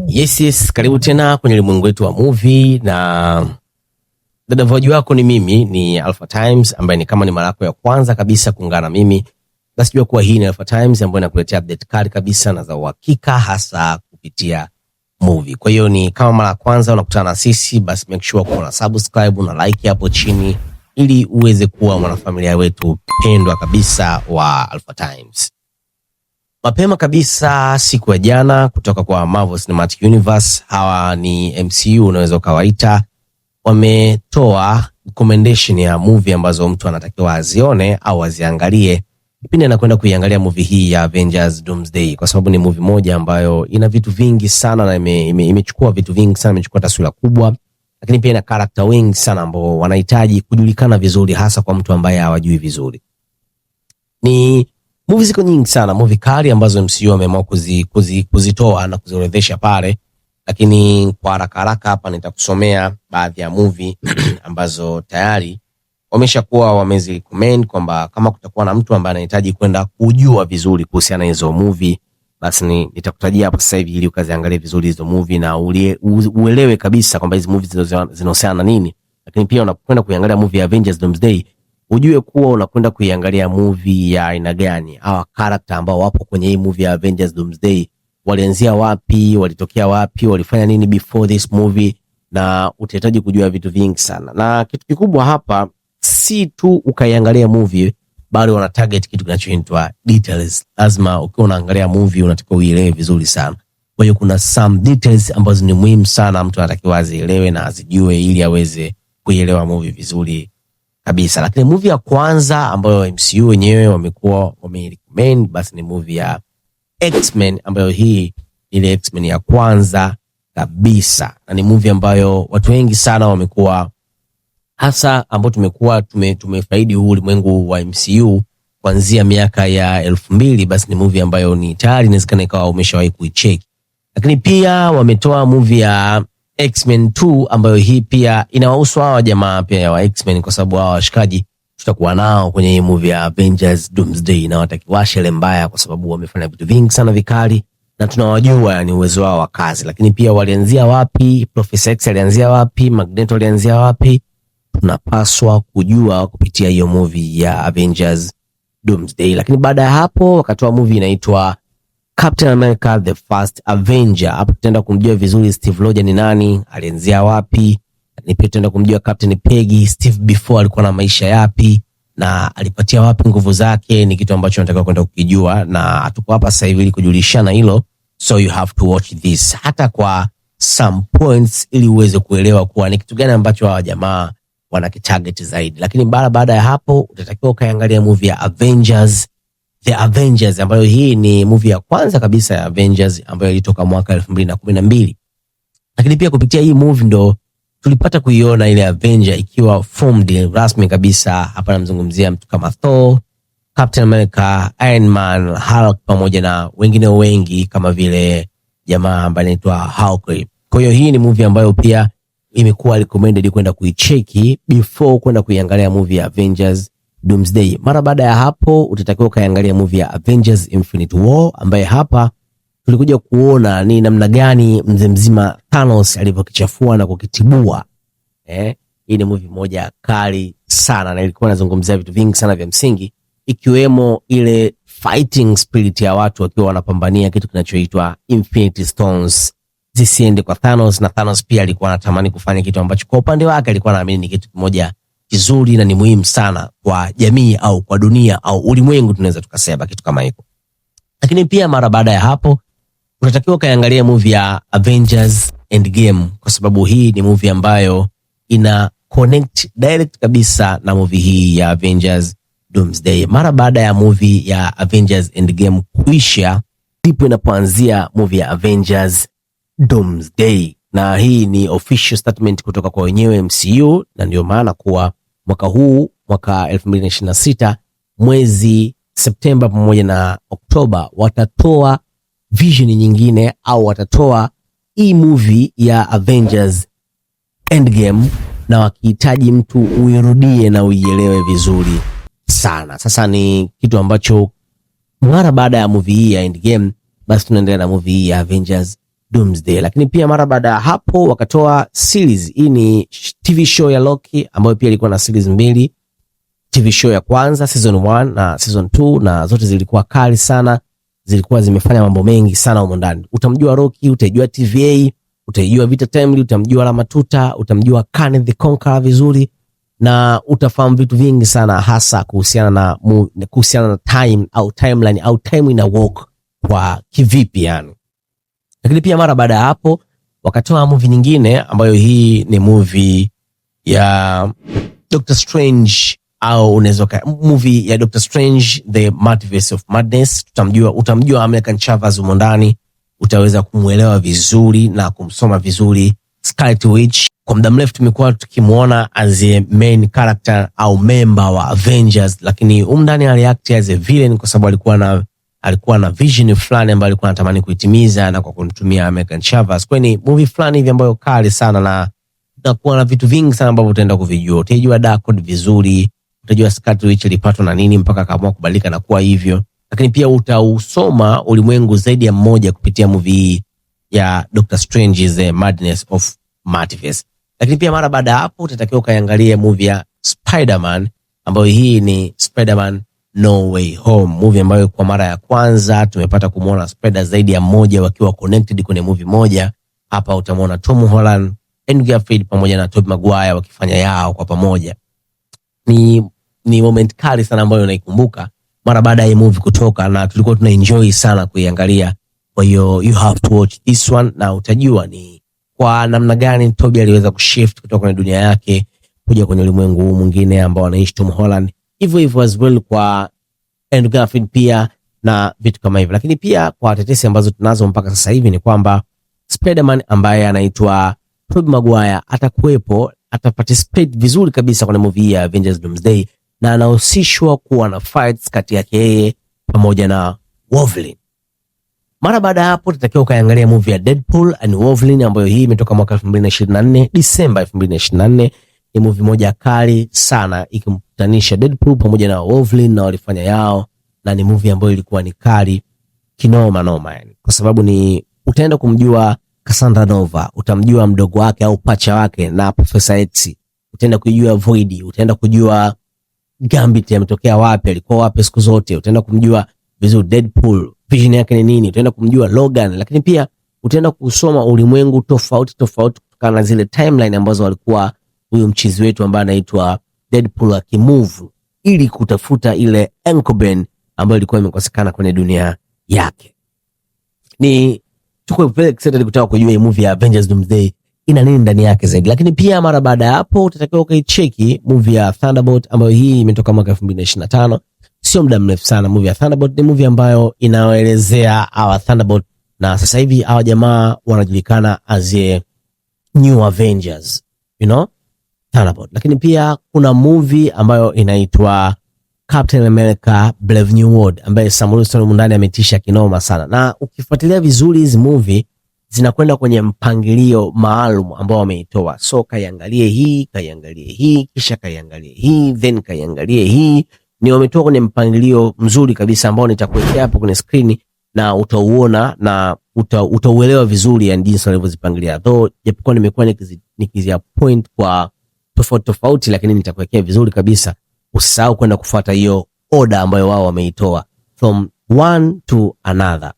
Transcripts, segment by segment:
Yes, karibu tena kwenye ulimwengu wetu wa movie, na dada wako ni mimi, ni Alpha Times, ambaye ni kama ni mara yako ya kwanza kabisa kuungana na mimi, basi jua kuwa hii ni Alpha Times ambayo inakuletea update kali kabisa na za uhakika, hasa kupitia movie. Kwa hiyo ni kama mara ya kwanza unakutana na sisi, basi make sure kuna subscribe na like hapo chini ili uweze kuwa mwanafamilia wetu pendwa kabisa wa Alpha Times. Mapema kabisa siku ya jana kutoka kwa Marvel Cinematic Universe, hawa ni MCU unaweza ukawaita, wametoa recommendation ya movie ambazo mtu anatakiwa azione au aziangalie kipindi anakwenda kuiangalia movie hii ya Avengers Doomsday, kwa sababu ni movie moja ambayo ina vitu vingi sana na imechukua vitu vingi sana, imechukua taswira kubwa, lakini pia ina character wengi sana ambao wanahitaji kujulikana vizuri, hasa kwa mtu ambaye hawajui vizuri. Ni movie ziko nyingi sana, movie kali ambazo MCU wameamua kuzitoa na kuziorodhesha pale, lakini kwa haraka hapa nitakusomea baadhi ya movie ambazo tayari wameshakuwa wamezirecommend kwamba kama kutakuwa na mtu ambaye anahitaji kwenda kujua vizuri kuhusiana na hizo movie, basi nitakutajia hapo sasa hivi ili ukaziangalie vizuri hizo movie na uelewe kabisa kwamba hizo movie zinahusiana na nini. Lakini pia unapokwenda kuiangalia movie ya Avengers Doomsday, ujue kuwa unakwenda kuiangalia movie ya aina gani. Hawa character ambao wapo kwenye hii movie ya Avengers Doomsday walianzia wapi, walitokea wapi, walifanya nini before this movie, na utahitaji kujua vitu vingi sana. Na kitu kikubwa hapa si tu ukaiangalia movie, bali wana target kitu kinachoitwa details. Lazima ukiwa unaangalia movie unatakiwa uielewe vizuri sana. Kwa hiyo kuna some details ambazo ni muhimu sana mtu anatakiwa azielewe na azijue ili aweze kuielewa movie vizuri kabisa. Lakini movie ya kwanza ambayo MCU wenyewe wamekuwa wamerecommend basi ni movie ya X-Men, ambayo hii ile X-Men ya kwanza kabisa, na ni movie ambayo watu wengi sana wamekuwa, hasa ambao tumekuwa tumefaidi huu ulimwengu wa MCU kuanzia miaka ya 2000, basi ni movie ambayo ni tayari inawezekana ikawa umeshawahi kuicheck. Lakini pia wametoa movie ya X-Men 2 ambayo hii pia inawahusu hawa jamaa pia ya wa X-Men, kwa sababu hawa washikaji tutakuwa nao kwenye hii movie ya Avengers Doomsday, na watakiwashele mbaya kwa sababu wamefanya vitu vingi sana vikali na tunawajua yani uwezo wao wa kazi. Lakini pia walianzia wapi, Professor X alianzia wapi, Magneto alianzia wapi, tunapaswa kujua kupitia hiyo movie ya Avengers Doomsday. Lakini baada ya hapo wakatoa movie inaitwa Captain America The First Avenger. Hapo tutaenda kumjua vizuri Steve Rogers ni nani, alianzia wapi. Ni pia tutaenda kumjua Captain Peggy, Steve before alikuwa na maisha yapi na alipatia wapi nguvu zake. Ni kitu ambacho nataka kwenda kukijua, na hatuko hapa sasa hivi ili kujulishana hilo, so you have to watch this hata kwa some points ili uweze kuelewa kuwa ni kitu gani ambacho hawa jamaa wanakitarget zaidi. Lakini baada ya hapo utatakiwa ukaangalia movie ya Avengers The Avengers, ambayo hii ni movie ya kwanza kabisa ya Avengers ambayo ilitoka mwaka 2012. Lakini pia kupitia hii movie ndo tulipata kuiona ile Avenger ikiwa formed rasmi kabisa. Hapa namzungumzia mtu kama Thor, Captain America, Iron Man, Hulk pamoja na wengine wengi kama vile jamaa ambaye anaitwa Hulk. Kwa hiyo hii ni movie ambayo pia imekuwa recommended kwenda kuicheki before kwenda kuiangalia movie ya Avengers Doomsday. Mara baada ya hapo utatakiwa kaangalia movie ya Avengers Infinity War, ambaye hapa tulikuja kuona ni namna gani mzee mzima Thanos alivyokichafua na kukitibua. Hii ni movie moja kali sana na ilikuwa inazungumzia vitu vingi sana vya msingi, ikiwemo ile fighting spirit ya watu wakiwa wanapambania kitu kinachoitwa Infinity Stones zisiende kwa Thanos, na Thanos pia alikuwa anatamani kufanya kitu ambacho kwa upande wake alikuwa anaamini ni kitu kimoja kizuri na ni muhimu sana kwa jamii au kwa dunia au ulimwengu, tunaweza tukasema kitu kama hiko. Lakini pia mara baada ya hapo unatakiwa kaangalia movie ya Avengers Endgame, kwa sababu hii ni movie ambayo ina connect direct kabisa na movie hii ya Avengers Doomsday. Mara baada ya movie ya Avengers Endgame kuisha, ndipo inapoanzia movie ya Avengers Doomsday, na hii ni official statement kutoka kwa wenyewe MCU, na ndio maana kuwa mwaka huu, mwaka 2026 mwezi Septemba pamoja na Oktoba watatoa vision nyingine au watatoa hii movie ya Avengers Endgame, na wakihitaji mtu uirudie na uielewe vizuri sana. Sasa ni kitu ambacho mara baada ya movie hii ya Endgame, basi tunaendelea na movie hii ya Avengers Doomsday. Lakini pia mara baada ya hapo wakatoa series. Hii ni TV show ya Loki ambayo pia ilikuwa na series mbili. TV show ya kwanza season 1 na season 2, na zote zilikuwa kali sana, zilikuwa zimefanya mambo mengi sana huko ndani. Utamjua Loki, utajua TVA, utajua Vita Timely, utamjua Lamatuta, utamjua Kang the Conqueror vizuri, na utafahamu vitu vingi sana hasa kuhusiana na time au timeline au time ina walk kwa kivipi yani. Lakini pia mara baada ya hapo wakatoa movie nyingine ambayo hii ni movie ya Doctor Strange, au unaweza movie ya Doctor Strange The Multiverse of Madness. Utamjua American Chavez humo ndani, utaweza kumuelewa vizuri na kumsoma vizuri Scarlet Witch. Kwa muda mrefu tumekuwa tukimuona as a main character au member wa Avengers, lakini ndani aliact as a villain kwa sababu alikuwa na vision fulani ambayo alikuwa anatamani kuitimiza, na kwa kumtumia American Chavez. Kwa ni movie fulani hivi ambayo kali sana, na utakuwa na vitu vingi sana ambavyo utaenda kuvijua. Utajua Darkhold vizuri, utajua Scarlet Witch ilipatwa na nini mpaka akaamua kubadilika na kuwa hivyo. Lakini pia utausoma ulimwengu zaidi ya mmoja kupitia movie hii ya Doctor Strange The Madness of Multiverse. Lakini pia mara baada hapo utatakiwa ukaangalie movie ya Spider-Man ambayo hii ni Spider-Man No Way Home, movie ambayo kwa mara ya kwanza tumepata kumuona Spider zaidi ya mmoja wakiwa connected kwenye movie moja. Hapa utamwona Tom Holland, Andrew Garfield pamoja na Tobey Maguire wakifanya yao kwa pamoja. Ni moment kali sana ambayo naikumbuka mara baada ya movie kutoka, na tulikuwa tuna enjoy sana kuiangalia. Kwa hiyo you have to watch this one, na utajua ni kwa namna gani Tobey aliweza kushift kutoka kwenye dunia yake kuja kwenye ulimwengu huu mwingine ambao anaishi Tom Holland. Hivyo as well kwa Andrew Garfield pia na vitu kama hivyo. Lakini pia kwa tetesi ambazo tunazo mpaka sasa hivi ni kwamba Spider-Man ambaye anaitwa Tobey Maguire atakuwepo, ataparticipate vizuri kabisa kwenye movie ya Avengers Doomsday, na anahusishwa kuwa na fights kati yake yeye pamoja na Wolverine. Mara baada hapo tutakiwa ukaangalia movie ya Deadpool and Wolverine ambayo hii imetoka mwaka 2024, Disemba 2024. Ni movie moja kali sana ikimkutanisha Deadpool pamoja na Wolverine, na walifanya yao, na ni movie ambayo ilikuwa ni kali kinoma noma yani. Kwa sababu ni utaenda kumjua Cassandra Nova, utamjua mdogo wake au pacha wake na Professor X, utaenda kujua Void, utaenda kujua Gambit ametokea wapi, alikuwa wapi siku zote, utaenda kumjua vizuri Deadpool, vision yake ni nini, utaenda kumjua Logan. Lakini pia utaenda kusoma ulimwengu tofauti kutokana na zile timeline ambazo walikuwa huyu mchizi wetu ambaye anaitwa Deadpool akimove ili kutafuta ile Anchorman ambayo ilikuwa imekosekana kwenye dunia yake. Ni tuko very excited kutaka kujua hii movie ya Avengers Doomsday ina nini ndani yake zaidi. Lakini pia mara baada ya hapo utatakiwa ukaicheki movie ya Thunderbolt ambayo hii imetoka mwaka 2025. Sio muda mrefu sana. Movie ya Thunderbolt ni movie ambayo inaelezea our Thunderbolt, na sasa hivi hawa jamaa wanajulikana as a new Avengers, you know, Thunderbolt. Lakini pia kuna movie ambayo inaitwa Captain America Brave New World ambaye Sam Wilson ndani ametisha kinoma sana, na ukifuatilia vizuri hizi movie zinakwenda kwenye mpangilio maalum ambao wameitoa. So kaiangalie hii, kisha kaiangalie hii, then kaiangalie hii. Ni wametoa kwenye mpangilio mzuri kabisa ambao nitakuwekea hapo kwenye screen, na utauona na utauelewa vizuri yani jinsi walivyozipangilia. Though japokuwa nimekuwa nikizia point kwa tofauti, lakini nitakuwekea vizuri kabisa. Usisahau kwenda kufuata hiyo order ambayo wao wameitoa from one to another.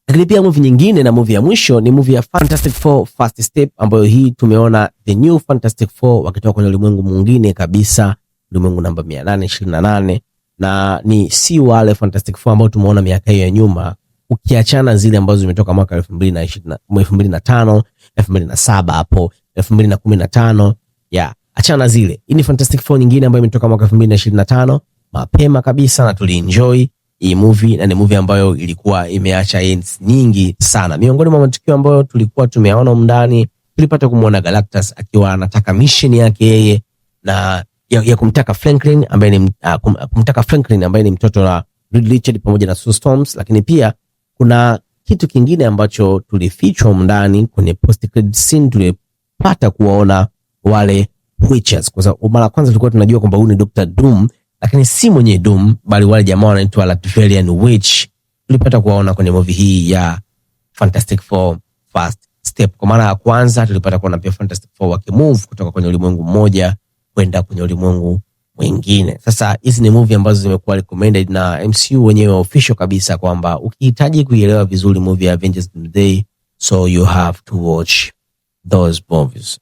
Lakini pia movie nyingine na movie ya mwisho ni movie ya Fantastic Four First Step ambayo hii tumeona the new Fantastic Four wakitoka kwenye ulimwengu mwingine kabisa, ulimwengu namba 828, na ni si wale Fantastic Four ambao tumeona miaka hiyo ya nyuma, ukiachana zile ambazo zimetoka mwaka 2020, 2005, 2007 hapo 2015 ya achana zile. Hii ni Fantastic Four nyingine ambayo imetoka mwaka 2025 mapema kabisa, na tulienjoy hii movie, na ni movie ambayo ilikuwa imeacha hints nyingi sana. Miongoni mwa matukio ambayo tulikuwa tumeona ndani, tulipata kumuona Galactus akiwa anataka mission yake yeye na ya kumtaka Franklin ambaye ni mtoto wa Reed Richards pamoja na Sue Storms. Lakini pia kuna kitu kingine ambacho tulifichwa ndani kwenye post credit scene, tulipata kuwaona wale Witchers. Kwa sababu mara kwanza tulikuwa tunajua kwamba huyu ni Dr. Doom, lakini si mwenye Doom bali wale jamaa wanaitwa Latvian Witch. Tulipata kuwaona kwenye movie hii ya Fantastic Four first step. Kwa mara ya kwanza tulipata kuona pia Fantastic Four wakimove kutoka kwenye ulimwengu mmoja kwenda kwenye ulimwengu mwingine. Sasa hizi ni movie ambazo zimekuwa recommended na MCU wenyewe official kabisa kwamba ukihitaji kuielewa vizuri movie ya Avengers Doomsday, so you have to watch those movies.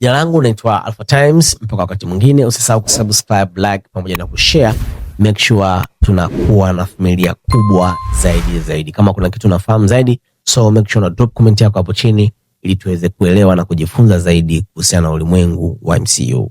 Jina langu naitwa Alpha Times, mpaka wakati mwingine usisahau kusubscribe, like pamoja na kushare. Make sure tunakuwa na familia kubwa zaidi. Kama kuna kitu unafahamu zaidi, so make sure na drop comment yako hapo chini ili tuweze kuelewa na kujifunza zaidi kuhusiana na ulimwengu wa MCU.